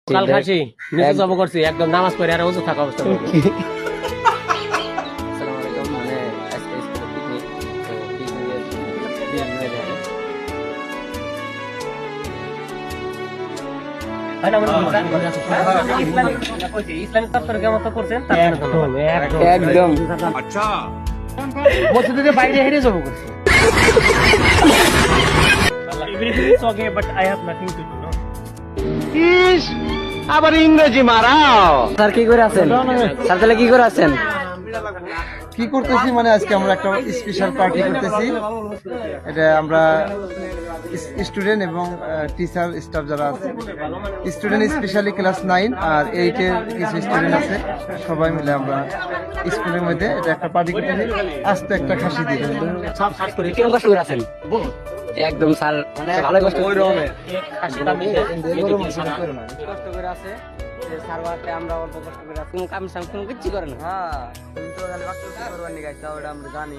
কাল খাসি নিচে জব করছি একদম নামাজ পড়ে আর ওযু থাকা অবস্থা আসসালামু আলাইকুম মানে আজকে স্কুলে পিকনিক তো ইসলামিক তত্ত্বের কেমন তো করছেন একদম अच्छा মসজিদের বাইরে হেরে জব করছি everything is okay but I have nothing to do no আবার ইংরেজি মারাও স্যার কি করে আছেন স্যার তাহলে কি করে আছেন কি করতেছি মানে আজকে আমরা একটা স্পেশাল পার্টি করতেছি। এটা আমরা স্টুডেন্ট এবং টিচার স্টাফ যারা আছে, স্টুডেন্ট স্পেশালি ক্লাস 9 আর 8 এর কিছু স্টুডেন্ট আছে, সবাই মিলে আমরা স্কুলের মধ্যে এটা একটা পার্টি করতেছি। আস্তে একটা খাসি দিয়ে কেমন কষ্ট করে আছেন একদম স্যার ভালো কষ্ট করে কষ্ট করে আছে যে স্যার বাতে আমরা অল্প কষ্ট করে আছি কোনো কাম সাম কোনো কিছু করে না হ্যাঁ তুমি তো জানি কষ্ট করবার নি গাইছ ওটা আমরা জানি